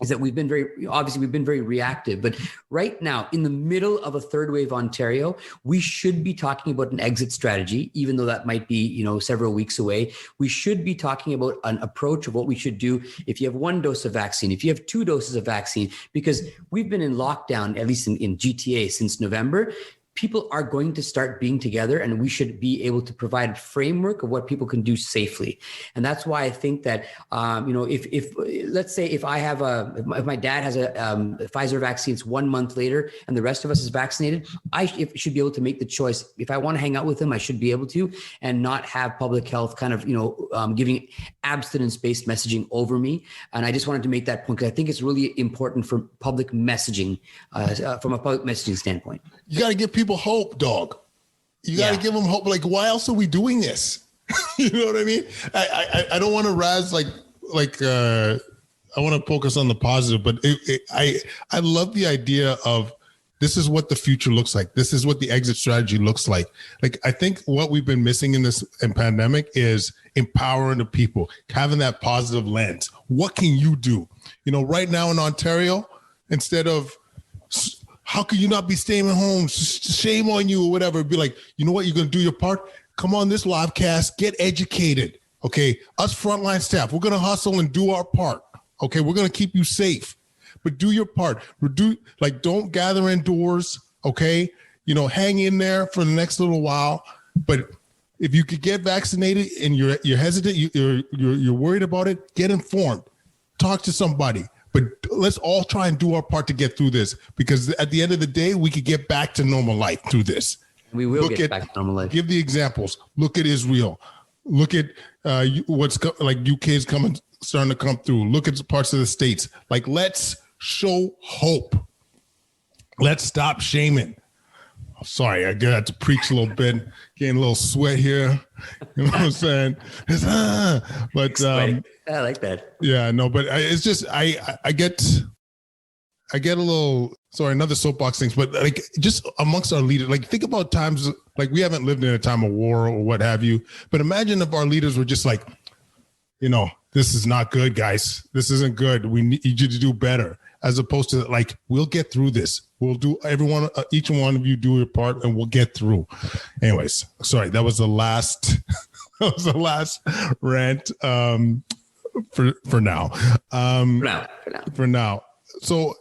is that we've been very reactive. But right now, in the middle of a third wave Ontario, we should be talking about an exit strategy, even though that might be, several weeks away. We should be talking about an approach of what we should do if you have one dose of vaccine, if you have 2 doses of vaccine, because we've been in lockdown, at least in GTA, since November. people are going to start being together, and we should be able to provide a framework of what people can do safely. And that's why I think that, if let's say if my dad has a Pfizer vaccine, it's 1 month later, and the rest of us is vaccinated, I should be able to make the choice. If I want to hang out with him, I should be able to, and not have public health kind of, giving abstinence-based messaging over me. And I just wanted to make that point because I think it's really important for public messaging, from a public messaging standpoint. You got to give people hope, dog. You got to give them hope. Like, why else are we doing this? You know what I mean? I don't want to razz I want to focus on the positive, but I love the idea of this is what the future looks like. This is what the exit strategy looks like. Like, I think what we've been missing in this pandemic is empowering the people, having that positive lens. What can you do? Right now in Ontario, instead of, how can you not be staying at home? Shame on you or whatever. Be like, you know what? You're going to do your part. Come on this Livecast, get educated. Okay. Us frontline staff, we're going to hustle and do our part. Okay. We're going to keep you safe, but do your part. Don't gather indoors. Okay. Hang in there for the next little while. But if you could get vaccinated and you're hesitant, you're worried about it, get informed, talk to somebody. But let's all try and do our part to get through this, because at the end of the day, we could get back to normal life through this. We will get back to normal life. Give the examples. Look at Israel. Look at what's UK is starting to come through. Look at parts of the States. Let's show hope. Let's stop shaming. Sorry, I got to preach a little bit, getting a little sweat here. You know what I'm saying? But I like that. Yeah, no, but it's just I get a little, sorry, another soapbox things, but just amongst our leaders, think about times we haven't lived in a time of war or what have you. But imagine if our leaders were just this is not good, guys. This isn't good. We need you to do better. As opposed to we'll get through this. We'll do each one of you do your part and we'll get through. Anyways, sorry, that was the last rant for now. For now. So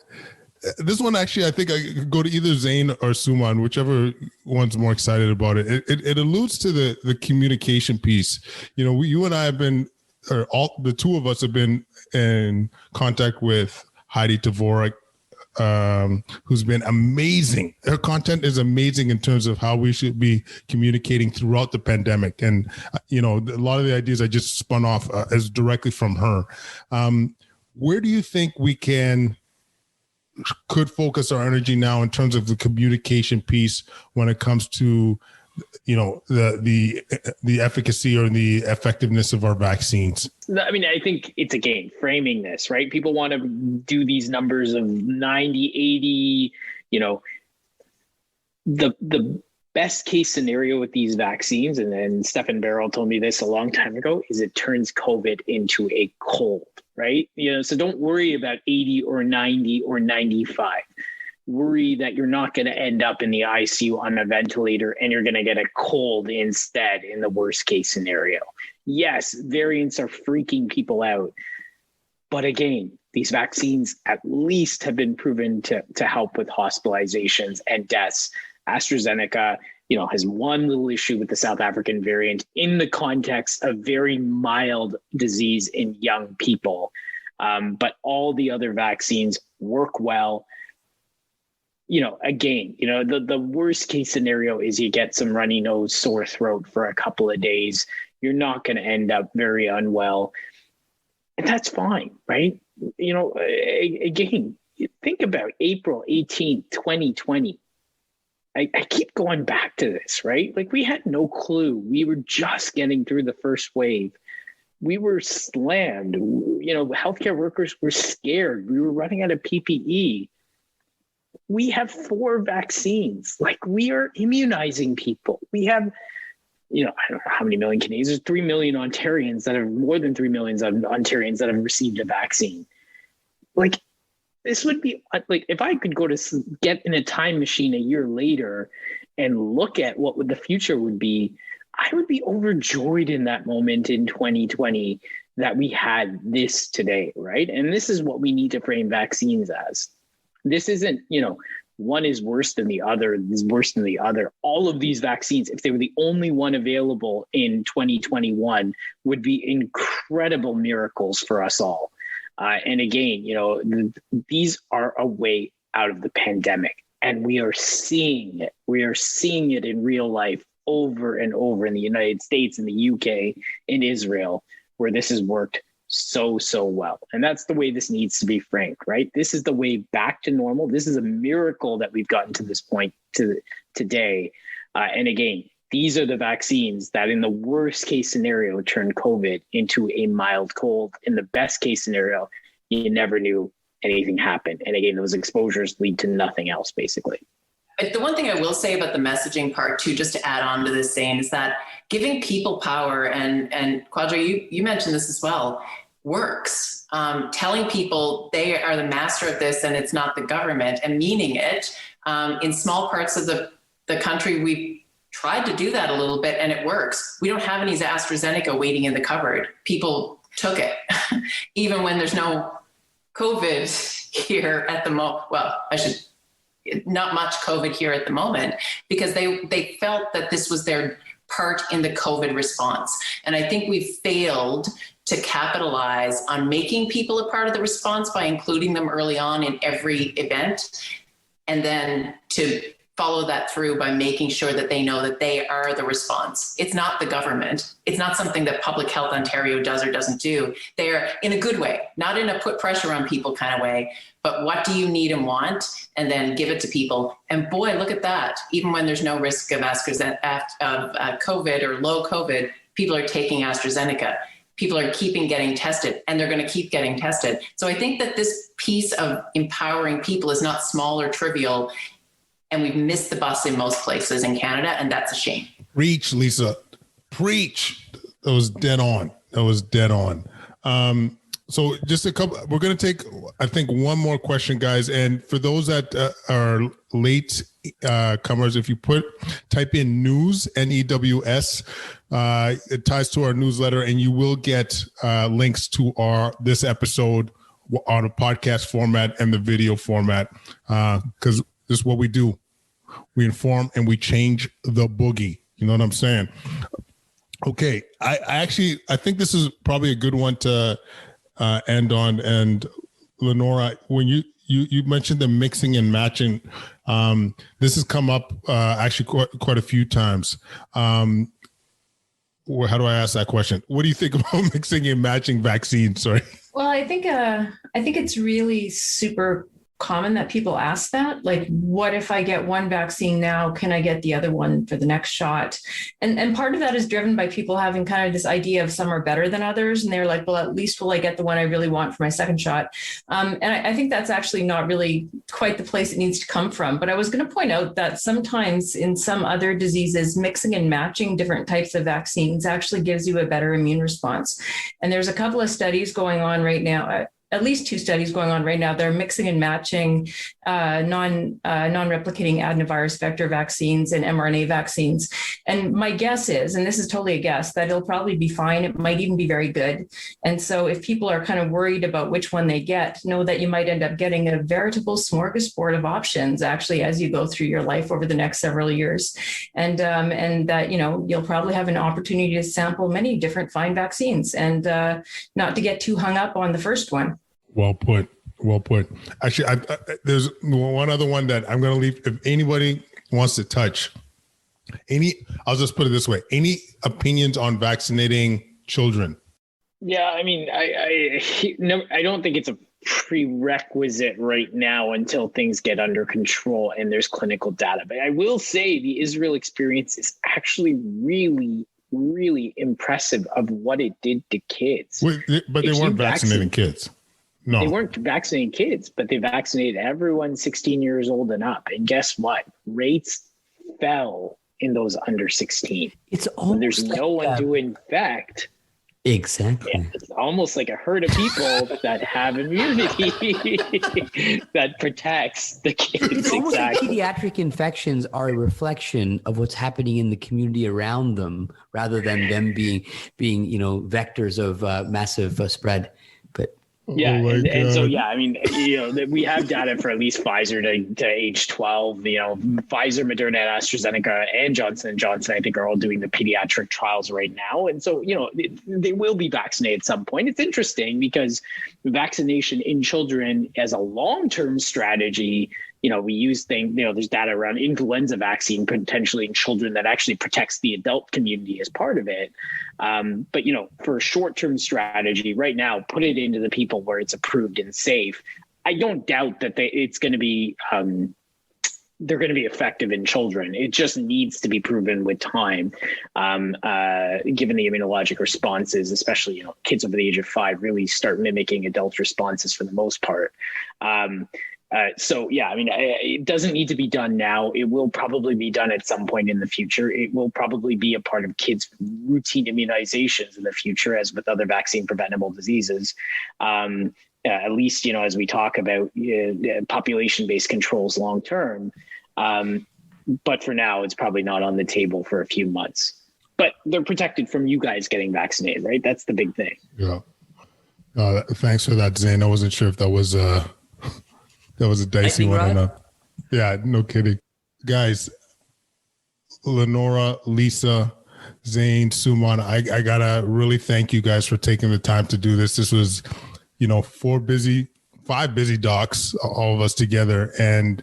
this one, actually, I think I could go to either Zane or Suman, whichever one's more excited about it. It alludes to the communication piece. You and I have been, or all the two of us have been in contact with Heidi Dvorak, who's been amazing. Her content is amazing in terms of how we should be communicating throughout the pandemic. And, a lot of the ideas I just spun off is directly from her. Where do you think we could focus our energy now in terms of the communication piece when it comes to, the efficacy or the effectiveness of our vaccines? I mean, I think it's again framing this, right? People want to do these numbers of 90, 80, the best case scenario with these vaccines, and then Stefan Barrett told me this a long time ago, is it turns COVID into a cold, right? So don't worry about 80 or 90 or 95. Worry that you're not going to end up in the ICU on a ventilator and you're going to get a cold instead in the worst case scenario. Yes, variants are freaking people out. But again, these vaccines at least have been proven to help with hospitalizations and deaths. AstraZeneca, has one little issue with the South African variant in the context of very mild disease in young people. But all the other vaccines work well. Again, the worst case scenario is you get some runny nose, sore throat for a couple of days. You're not going to end up very unwell. And that's fine, right? Again, think about April 18th, 2020. I keep going back to this, right? We had no clue. We were just getting through the first wave. We were slammed. Healthcare workers were scared. We were running out of PPE. We have 4 vaccines. We are immunizing people. We have, I don't know how many million Canadians. There's 3 million Ontarians that have more than 3 million Ontarians that have received a vaccine. This would be if I could go to get in a time machine a year later and look at what the future would be, I would be overjoyed in that moment in 2020 that we had this today, right? And this is what we need to frame vaccines as. This isn't, one is worse than the other, all of these vaccines, if they were the only one available in 2021, would be incredible miracles for us all. And again, these are a way out of the pandemic, and we are seeing it. We are seeing it in real life over and over in the United States, in the UK, in Israel, where this has worked so well. And that's the way this needs to be framed, right? This is the way back to normal. This is a miracle that we've gotten to this point today. And again, these are the vaccines that in the worst case scenario turn COVID into a mild cold. In the best case scenario, you never knew anything happened. And again, those exposures lead to nothing else, basically. The one thing I will say about the messaging part too, just to add on to this, Zane, is that giving people power, and Kwadwo, you mentioned this as well, works. Telling people they are the master of this and it's not the government, and meaning it. In small parts of the country, we tried to do that a little bit and it works. We don't have any AstraZeneca waiting in the cupboard. People took it, even when there's no COVID here at the moment. Well, not much COVID here at the moment, because they felt that this was their part in the COVID response. And I think we've failed to capitalize on making people a part of the response by including them early on in every event, and then to follow that through by making sure that they know that they are the response. It's not the government. It's not something that Public Health Ontario does or doesn't do. They're in a good way, not in a put pressure on people kind of way, but what do you need and want, and then give it to people. And boy, look at that. Even when there's no risk of COVID or low COVID, people are taking AstraZeneca. People are getting tested, and they're going to keep getting tested. So I think that this piece of empowering people is not small or trivial, and we've missed the bus in most places in Canada, and that's a shame. Preach, Lisa. Preach. That was dead on. So just a couple, we're going to take, I think, one more question, guys. And for those that are late comers, if you type in news, NEWS, it ties to our newsletter, and you will get links to this episode on a podcast format and the video format, because this is what we do. We inform and we change the boogie. You know what I'm saying? Okay. I think this is probably a good one to end on. And Lenora, when you mentioned the mixing and matching, this has come up actually quite a few times. How do I ask that question? What do you think about mixing and matching vaccines? Sorry. Well, I think it's really super common that people ask that, like, what if I get one vaccine now, can I get the other one for the next shot? And part of that is driven by people having kind of this idea of some are better than others. And they're like, well, at least will I get the one I really want for my second shot? And I think that's actually not really quite the place it needs to come from. But I was going to point out that sometimes in some other diseases, mixing and matching different types of vaccines actually gives you a better immune response. And there's a couple of studies going on right now, at least 2 studies going on right now. They're mixing and matching non-replicating adenovirus vector vaccines and mRNA vaccines. And my guess is, and this is totally a guess, that it'll probably be fine. It might even be very good. And so if people are kind of worried about which one they get, know that you might end up getting a veritable smorgasbord of options actually as you go through your life over the next several years. And that, you'll probably have an opportunity to sample many different fine vaccines, and not to get too hung up on the first one. Well put. Actually, there's one other one that I'm going to leave. If anybody wants to touch, I'll just put it this way: any opinions on vaccinating children? Yeah, I mean, I don't think it's a prerequisite right now until things get under control and there's clinical data. But I will say the Israel experience is actually really, really impressive of what it did to kids. But they weren't vaccinating kids. No. They weren't vaccinating kids, but they vaccinated everyone 16 years old and up. And guess what? Rates fell in those under 16. It's almost there's no one to infect. Exactly. Yeah, it's almost like a herd of people that have immunity that protects the kids. It's almost like pediatric infections are a reflection of what's happening in the community around them, rather than them being vectors of massive spread. But Yeah, and so I mean, we have data for at least Pfizer to age 12. Pfizer, Moderna, AstraZeneca, and Johnson & Johnson, I think, are all doing the pediatric trials right now. And so, they will be vaccinated at some point. It's interesting because vaccination in children as a long-term strategy, we use things, there's data around influenza vaccine potentially in children that actually protects the adult community as part of it. But, for a short-term strategy right now, put it into the people where it's approved and safe. I don't doubt that it's going to be, they're going to be effective in children. It just needs to be proven with time, given the immunologic responses, especially, kids over the age of 5 really start mimicking adult responses for the most part. It doesn't need to be done now. It will probably be done at some point in the future. It will probably be a part of kids' routine immunizations in the future, as with other vaccine preventable diseases. At least, as we talk about population-based controls long term. But for now, it's probably not on the table for a few months. But they're protected from you guys getting vaccinated, right? That's the big thing. Yeah. Thanks for that, Zane. I wasn't sure if that was a dicey one or not. Yeah, no kidding. Guys, Lenora, Lisa, Zane, Suman, I gotta really thank you guys for taking the time to do this. This was, 5 busy docs, all of us together. And,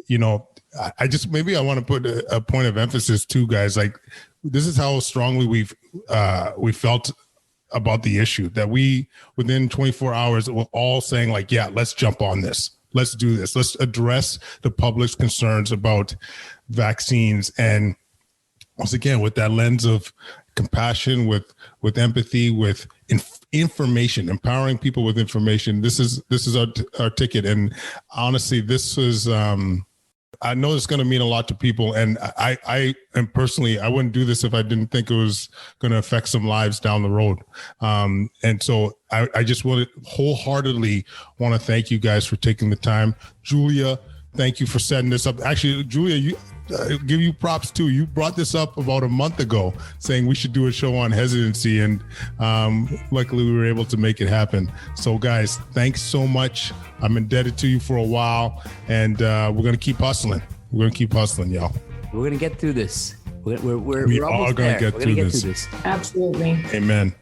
I want to put a point of emphasis too, guys. Like, this is how strongly we felt about the issue, that we, within 24 hours, were all saying like, yeah, let's jump on this. Let's do this. Let's address the public's concerns about vaccines. And once again, with that lens of compassion, with empathy, with information, empowering people with information. This is our ticket. And honestly, this was, I know it's going to mean a lot to people. And I am personally, I wouldn't do this if I didn't think it was going to affect some lives down the road. And so I just wholeheartedly want to thank you guys for taking the time. Julia, thank you for setting this up. Actually, Julia, give you props too. You brought this up about a month ago saying we should do a show on hesitancy. And luckily we were able to make it happen. So guys, thanks so much. I'm indebted to you for a while, and we're going to keep hustling. We're going to keep hustling, y'all. We're going to get through this. We're all almost going there. to get through this. Absolutely. Amen.